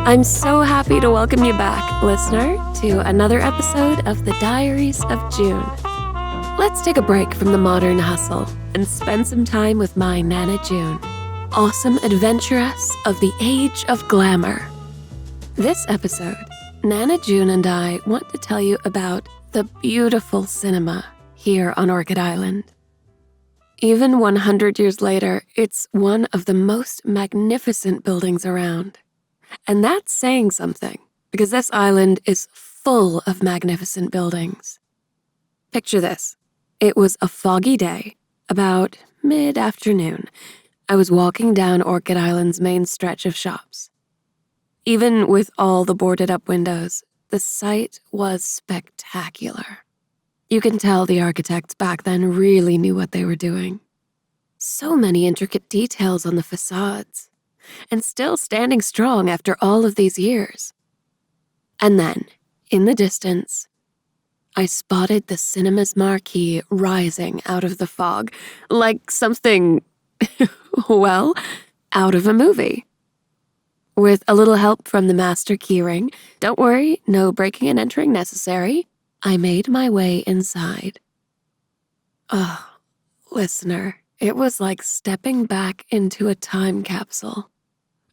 I'm so happy to welcome you back, listener, to another episode of the Diaries of June. Let's take a break from the modern hustle and spend some time with my Nana June, awesome adventuress of the age of glamour. This episode, Nana June and I want to tell you about the beautiful cinema here on Orchid Island. Even 100 years later, it's one of the most magnificent buildings around. And that's saying something, because this island is full of magnificent buildings. Picture this. It was a foggy day, about mid-afternoon. I was walking down Orchid Island's main stretch of shops. Even with all the boarded-up windows, the sight was spectacular. You can tell the architects back then really knew what they were doing. So many intricate details on the facades. And still standing strong after all of these years. And then, in the distance, I spotted the cinema's marquee rising out of the fog, like something, well, out of a movie. With a little help from the master keyring, don't worry, no breaking and entering necessary, I made my way inside. Oh, listener, it was like stepping back into a time capsule.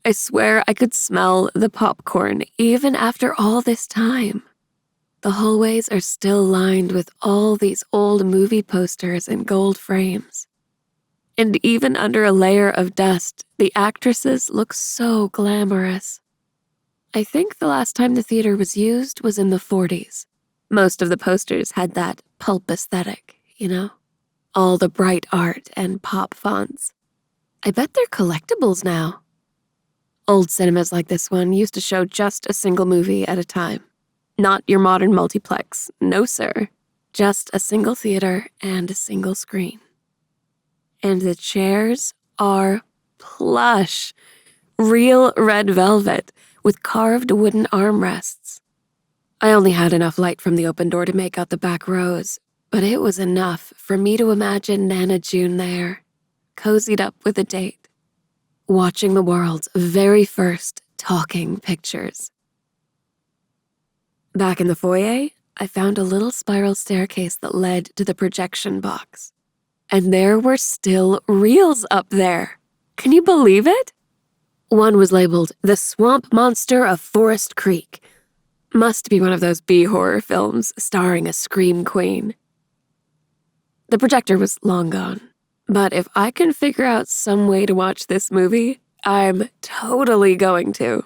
I swear I could smell the popcorn even after all this time. The hallways are still lined with all these old movie posters in gold frames. And even under a layer of dust, the actresses look so glamorous. I think the last time the theater was used was in the 40s. Most of the posters had that pulp aesthetic, you know? All the bright art and pop fonts. I bet they're collectibles now. Old cinemas like this one used to show just a single movie at a time. Not your modern multiplex, no sir. Just a single theater and a single screen. And the chairs are plush. Real red velvet with carved wooden armrests. I only had enough light from the open door to make out the back rows, but it was enough for me to imagine Nana June there, cozied up with a date. Watching the world's very first talking pictures. Back in the foyer, I found a little spiral staircase that led to the projection box. And there were still reels up there. Can you believe it? One was labeled The Swamp Monster of Forest Creek. Must be one of those B-horror films starring a scream queen. The projector was long gone. But if I can figure out some way to watch this movie, I'm totally going to.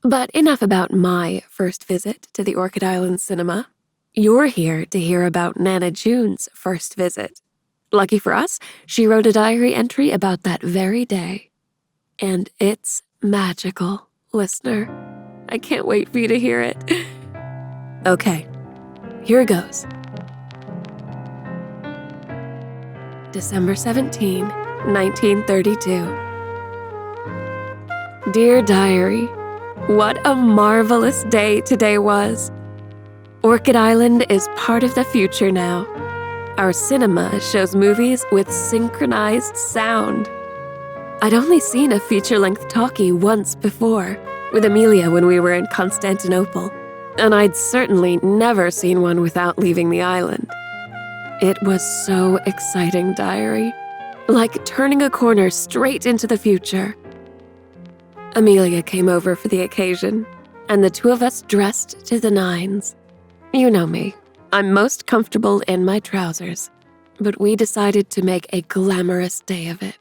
But enough about my first visit to the Orchid Island cinema. You're here to hear about Nana June's first visit. Lucky for us, she wrote a diary entry about that very day. And it's magical, listener. I can't wait for you to hear it. Okay, here goes. December 17, 1932. Dear Diary, what a marvelous day today was. Orchid Island is part of the future now. Our cinema shows movies with synchronized sound. I'd only seen a feature-length talkie once before, with Amelia when we were in Constantinople, and I'd certainly never seen one without leaving the island. It was so exciting, Diary. Like turning a corner straight into the future. Amelia came over for the occasion, and the two of us dressed to the nines. You know me. I'm most comfortable in my trousers, but we decided to make a glamorous day of it.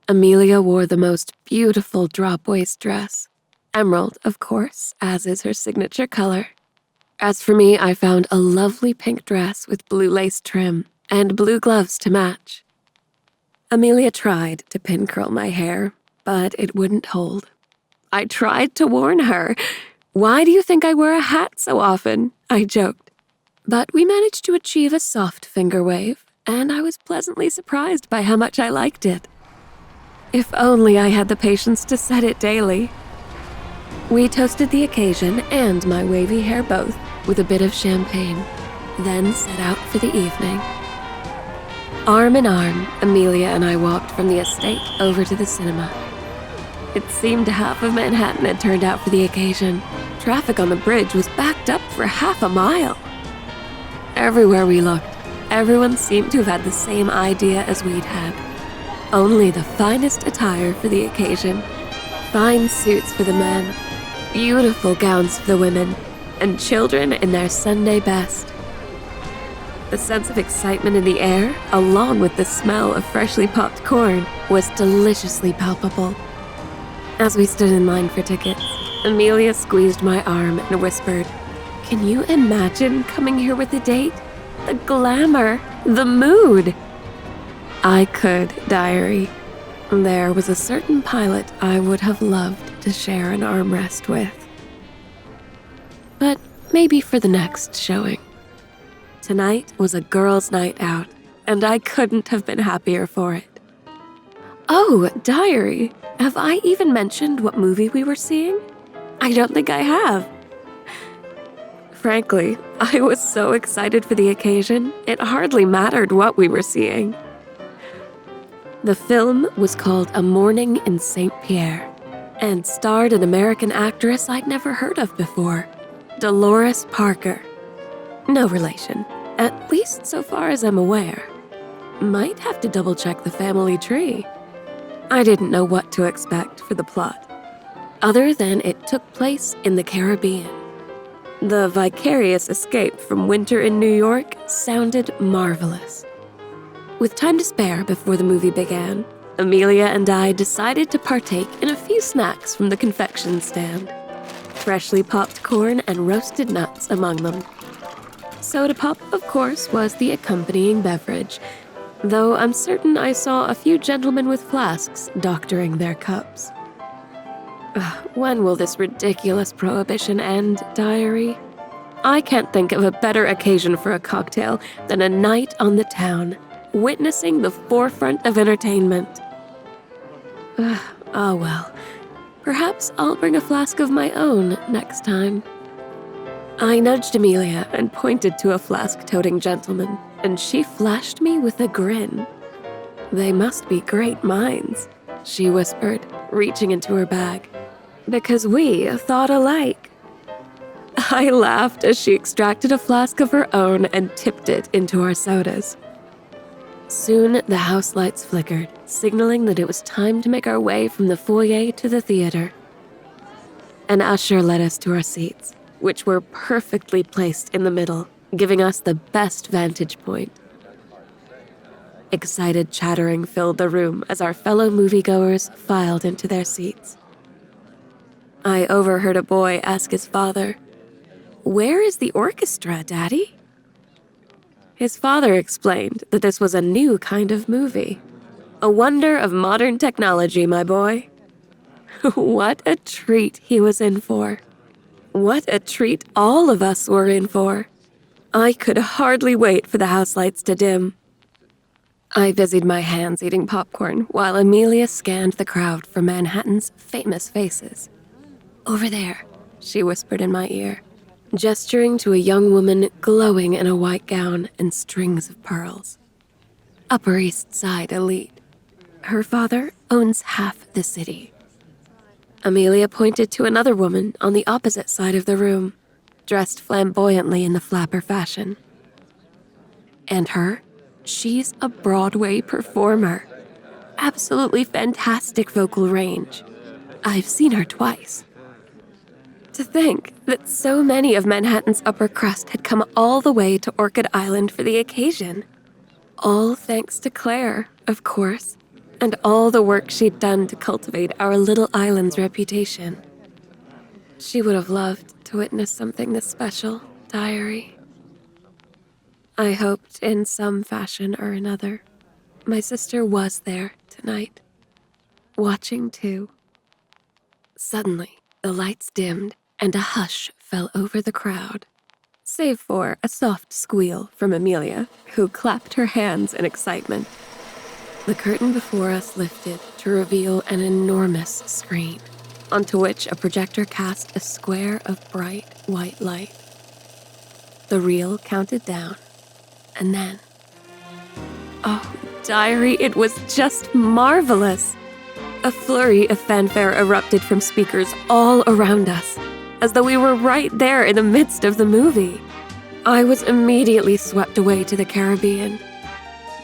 Amelia wore the most beautiful drop-waist dress. Emerald, of course, as is her signature color. As for me, I found a lovely pink dress with blue lace trim and blue gloves to match. Amelia tried to pin curl my hair, but it wouldn't hold. I tried to warn her. Why do you think I wear a hat so often? I joked. But we managed to achieve a soft finger wave, and I was pleasantly surprised by how much I liked it. If only I had the patience to set it daily. We toasted the occasion and my wavy hair both with a bit of champagne, then set out for the evening. Arm in arm, Amelia and I walked from the estate over to the cinema. It seemed half of Manhattan had turned out for the occasion. Traffic on the bridge was backed up for half a mile. Everywhere we looked, everyone seemed to have had the same idea as we'd had. Only the finest attire for the occasion. Fine suits for the men, beautiful gowns for the women, and children in their Sunday best. The sense of excitement in the air, along with the smell of freshly popped corn, was deliciously palpable. As we stood in line for tickets, Amelia squeezed my arm and whispered, "Can you imagine coming here with a date? The glamour, the mood." I could, Diary. There was a certain pilot I would have loved to share an armrest with. But maybe for the next showing. Tonight was a girls' night out, and I couldn't have been happier for it. Oh, Diary, have I even mentioned what movie we were seeing? I don't think I have. Frankly, I was so excited for the occasion, it hardly mattered what we were seeing. The film was called A Morning in St. Pierre, and starred an American actress I'd never heard of before, Dolores Parker. No relation, at least so far as I'm aware. Might have to double-check the family tree. I didn't know what to expect for the plot, other than it took place in the Caribbean. The vicarious escape from winter in New York sounded marvelous. With time to spare before the movie began, Amelia and I decided to partake in a few snacks from the confection stand. Freshly popped corn and roasted nuts among them. Soda pop, of course, was the accompanying beverage, though I'm certain I saw a few gentlemen with flasks doctoring their cups. When will this ridiculous prohibition end, Diary? I can't think of a better occasion for a cocktail than a night on the town, witnessing the forefront of entertainment. Oh well, perhaps I'll bring a flask of my own next time. I nudged Amelia and pointed to a flask-toting gentleman, and she flashed me with a grin. "They must be great minds," she whispered, reaching into her bag, "because we thought alike." I laughed as she extracted a flask of her own and tipped it into our sodas. Soon, the house lights flickered, signaling that it was time to make our way from the foyer to the theater. An usher led us to our seats, which were perfectly placed in the middle, giving us the best vantage point. Excited chattering filled the room as our fellow moviegoers filed into their seats. I overheard a boy ask his father, "Where is the orchestra, Daddy?" His father explained that this was a new kind of movie. A wonder of modern technology, my boy. What a treat he was in for. What a treat all of us were in for. I could hardly wait for the house lights to dim. I busied my hands eating popcorn while Amelia scanned the crowd for Manhattan's famous faces. "Over there," she whispered in my ear, gesturing to a young woman glowing in a white gown and strings of pearls. Upper East Side elite. Her father owns half the city. Amelia pointed to another woman on the opposite side of the room, dressed flamboyantly in the flapper fashion. And her? She's a Broadway performer. Absolutely fantastic vocal range. I've seen her twice. To think that so many of Manhattan's upper crust had come all the way to Orchid Island for the occasion. All thanks to Claire, of course, and all the work she'd done to cultivate our little island's reputation. She would have loved to witness something this special, Diary. I hoped in some fashion or another, my sister was there tonight, watching too. Suddenly, the lights dimmed and a hush fell over the crowd, save for a soft squeal from Amelia, who clapped her hands in excitement. The curtain before us lifted to reveal an enormous screen, onto which a projector cast a square of bright white light. The reel counted down, and then... Oh, Diary, it was just marvelous! A flurry of fanfare erupted from speakers all around us, as though we were right there in the midst of the movie. I was immediately swept away to the Caribbean,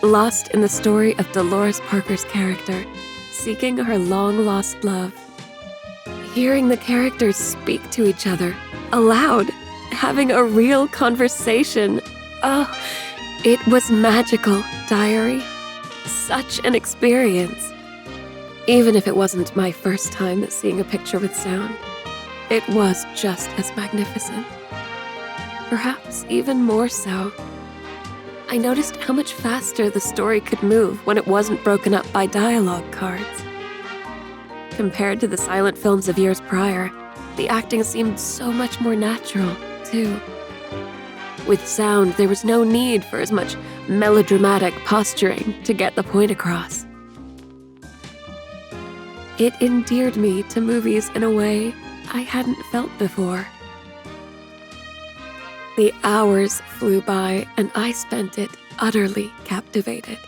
lost in the story of Dolores Parker's character, seeking her long-lost love. Hearing the characters speak to each other, aloud, having a real conversation. Oh, it was magical, Diary. Such an experience. Even if it wasn't my first time seeing a picture with sound, it was just as magnificent. Perhaps even more so. I noticed how much faster the story could move when it wasn't broken up by dialogue cards. Compared to the silent films of years prior, the acting seemed so much more natural, too. With sound, there was no need for as much melodramatic posturing to get the point across. It endeared me to movies in a way I hadn't felt before. The hours flew by, and I spent it utterly captivated,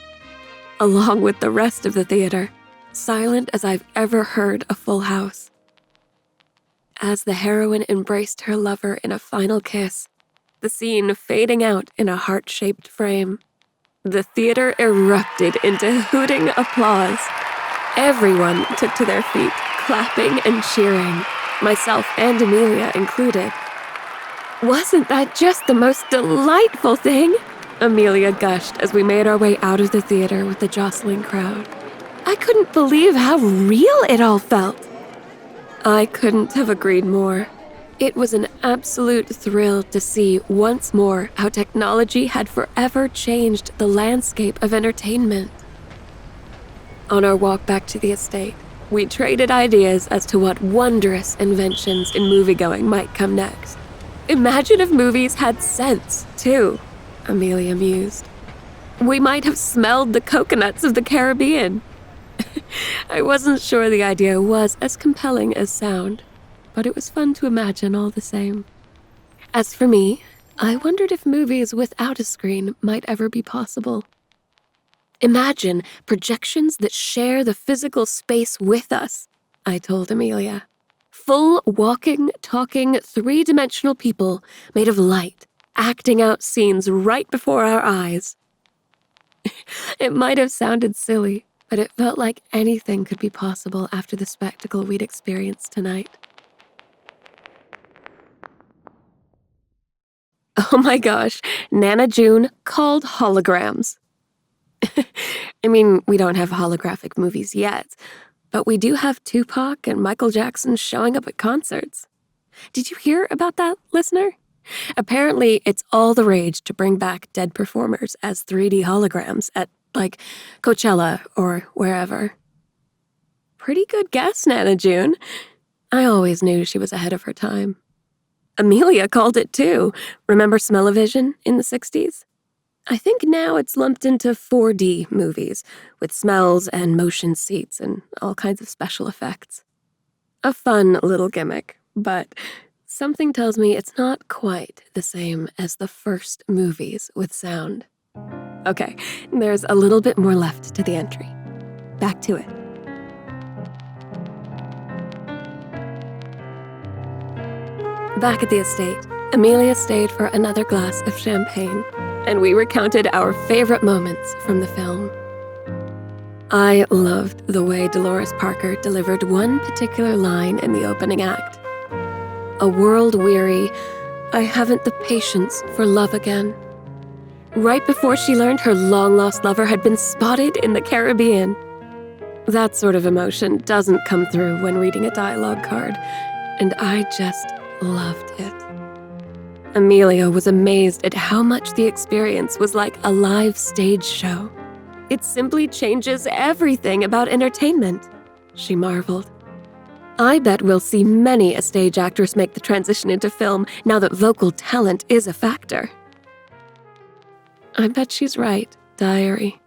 along with the rest of the theater, silent as I've ever heard a full house. As the heroine embraced her lover in a final kiss, the scene fading out in a heart-shaped frame, the theater erupted into hooting applause. Everyone took to their feet, clapping and cheering, myself and Amelia included. "Wasn't that just the most delightful thing?" Amelia gushed as we made our way out of the theater with the jostling crowd. "I couldn't believe how real it all felt." I couldn't have agreed more. It was an absolute thrill to see once more how technology had forever changed the landscape of entertainment. On our walk back to the estate, we traded ideas as to what wondrous inventions in moviegoing might come next. Imagine if movies had scents, too, Amelia mused. We might have smelled the coconuts of the Caribbean. I wasn't sure the idea was as compelling as sound, but it was fun to imagine all the same. As for me, I wondered if movies without a screen might ever be possible. Imagine projections that share the physical space with us, I told Amelia. Full walking, talking, three-dimensional people made of light, acting out scenes right before our eyes. It might have sounded silly, but it felt like anything could be possible after the spectacle we'd experienced tonight. Oh my gosh, Nana June called holograms. I mean, we don't have holographic movies yet, but we do have Tupac and Michael Jackson showing up at concerts. Did you hear about that, listener? Apparently, it's all the rage to bring back dead performers as 3D holograms at, like, Coachella or wherever. Pretty good guess, Nana June. I always knew she was ahead of her time. Amelia called it too. Remember Smell-O-Vision in the 60s? I think now it's lumped into 4D movies, with smells and motion seats and all kinds of special effects. A fun little gimmick, but something tells me it's not quite the same as the first movies with sound. Okay, there's a little bit more left to the entry. Back to it. Back at the estate, Amelia stayed for another glass of champagne, and we recounted our favorite moments from the film. I loved the way Dolores Parker delivered one particular line in the opening act. A world weary, I haven't the patience for love again. Right before she learned her long-lost lover had been spotted in the Caribbean. That sort of emotion doesn't come through when reading a dialogue card, and I just loved it. Amelia was amazed at how much the experience was like a live stage show. It simply changes everything about entertainment, she marveled. I bet we'll see many a stage actress make the transition into film now that vocal talent is a factor. I bet she's right, Diary.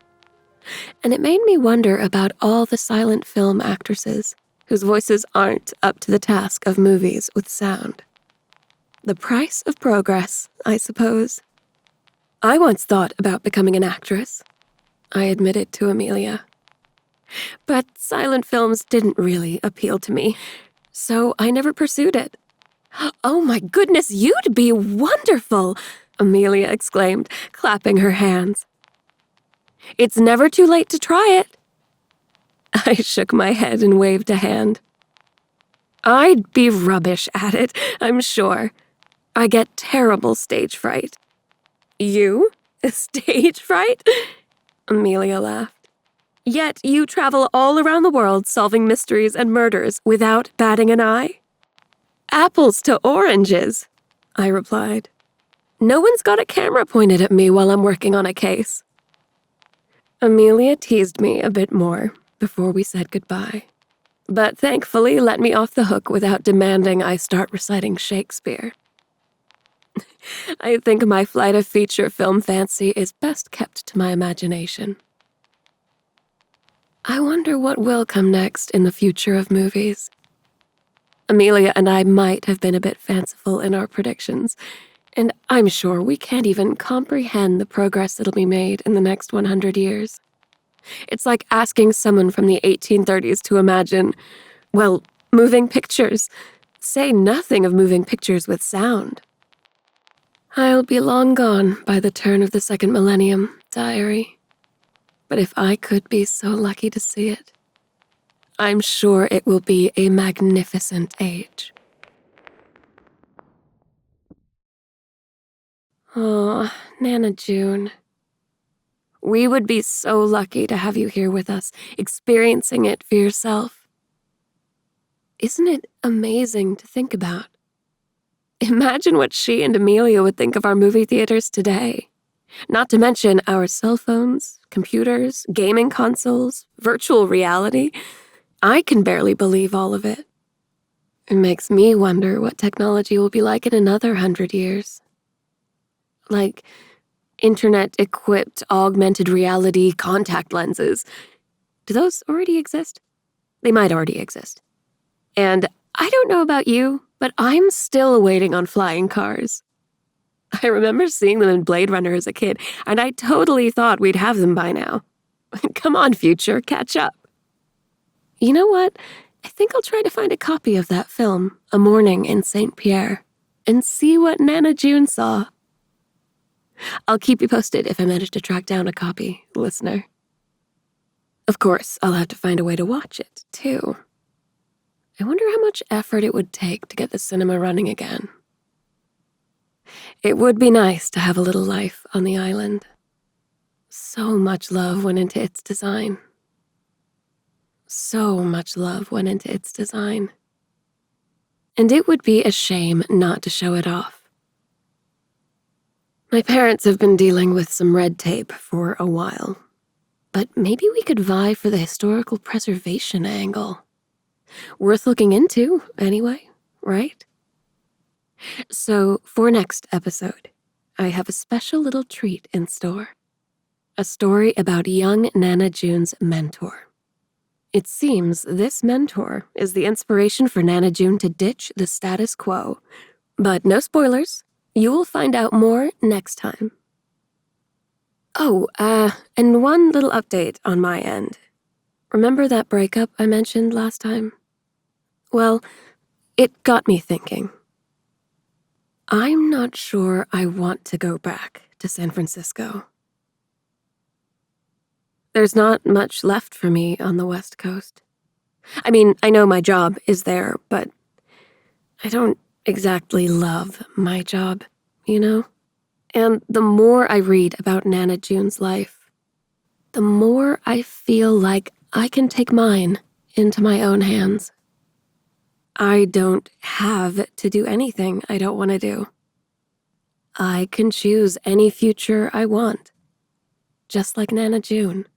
And it made me wonder about all the silent film actresses whose voices aren't up to the task of movies with sound. The price of progress, I suppose. I once thought about becoming an actress, I admitted to Amelia. But silent films didn't really appeal to me, so I never pursued it. "Oh my goodness, you'd be wonderful!" Amelia exclaimed, clapping her hands. "It's never too late to try it." I shook my head and waved a hand. "I'd be rubbish at it, I'm sure. I get terrible stage fright." "You? Stage fright?" Amelia laughed. "Yet you travel all around the world solving mysteries and murders without batting an eye?" "Apples to oranges," I replied. "No one's got a camera pointed at me while I'm working on a case." Amelia teased me a bit more before we said goodbye, but thankfully let me off the hook without demanding I start reciting Shakespeare. I think my flight of feature film fancy is best kept to my imagination. I wonder what will come next in the future of movies. Amelia and I might have been a bit fanciful in our predictions, and I'm sure we can't even comprehend the progress that'll be made in the next 100 years. It's like asking someone from the 1830s to imagine, well, moving pictures. Say nothing of moving pictures with sound. I'll be long gone by the turn of the second millennium, Diary. But if I could be so lucky to see it, I'm sure it will be a magnificent age. Oh, Nana June. We would be so lucky to have you here with us, experiencing it for yourself. Isn't it amazing to think about? Imagine what she and Amelia would think of our movie theaters today. Not to mention our cell phones, computers, gaming consoles, virtual reality. I can barely believe all of it. It makes me wonder what technology will be like in another 100 years. Like internet-equipped augmented reality contact lenses. Do those already exist? They might already exist. And I don't know about you, but I'm still waiting on flying cars. I remember seeing them in Blade Runner as a kid, and I totally thought we'd have them by now. Come on, future, catch up. You know what? I think I'll try to find a copy of that film, A Morning in St. Pierre, and see what Nana June saw. I'll keep you posted if I manage to track down a copy, listener. Of course, I'll have to find a way to watch it, too. I wonder how much effort it would take to get the cinema running again. It would be nice to have a little life on the island. So much love went into its design. So much love went into its design. And it would be a shame not to show it off. My parents have been dealing with some red tape for a while, but maybe we could vie for the historical preservation angle. Worth looking into, anyway, right? So, for next episode, I have a special little treat in store. A story about young Nana June's mentor. It seems this mentor is the inspiration for Nana June to ditch the status quo. But no spoilers. You will find out more next time. Oh, and one little update on my end. Remember that breakup I mentioned last time? Well, it got me thinking. I'm not sure I want to go back to San Francisco. There's not much left for me on the West Coast. I mean, I know my job is there, but I don't exactly love my job, you know? And the more I read about Nana June's life, the more I feel like I can take mine into my own hands. I don't have to do anything I don't want to do. I can choose any future I want, just like Nana June.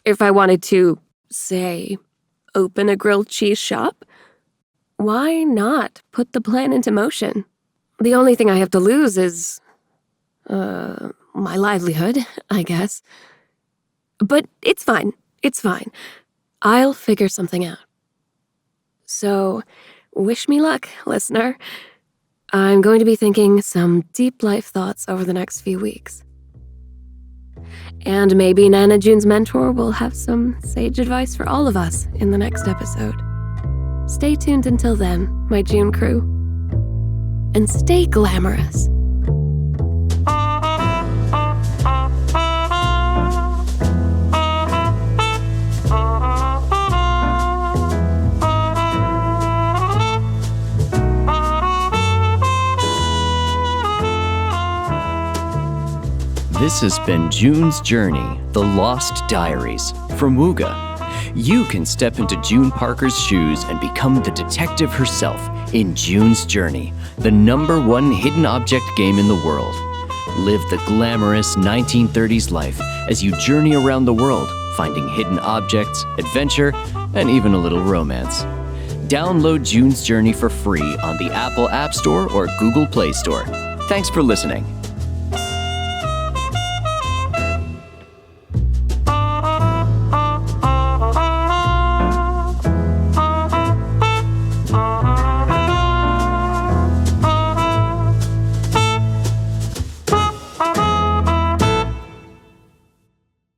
If I wanted to, say, open a grilled cheese shop, why not put the plan into motion? The only thing I have to lose is, my livelihood, I guess. But it's fine. It's fine. I'll figure something out. So, wish me luck, listener. I'm going to be thinking some deep life thoughts over the next few weeks. And maybe Nana June's mentor will have some sage advice for all of us in the next episode. Stay tuned until then, my June crew. And stay glamorous. This has been June's Journey, The Lost Diaries from Wooga. You can step into June Parker's shoes and become the detective herself in June's Journey, the #1 hidden object game in the world. Live the glamorous 1930s life as you journey around the world, finding hidden objects, adventure, and even a little romance. Download June's Journey for free on the Apple App Store or Google Play Store. Thanks for listening.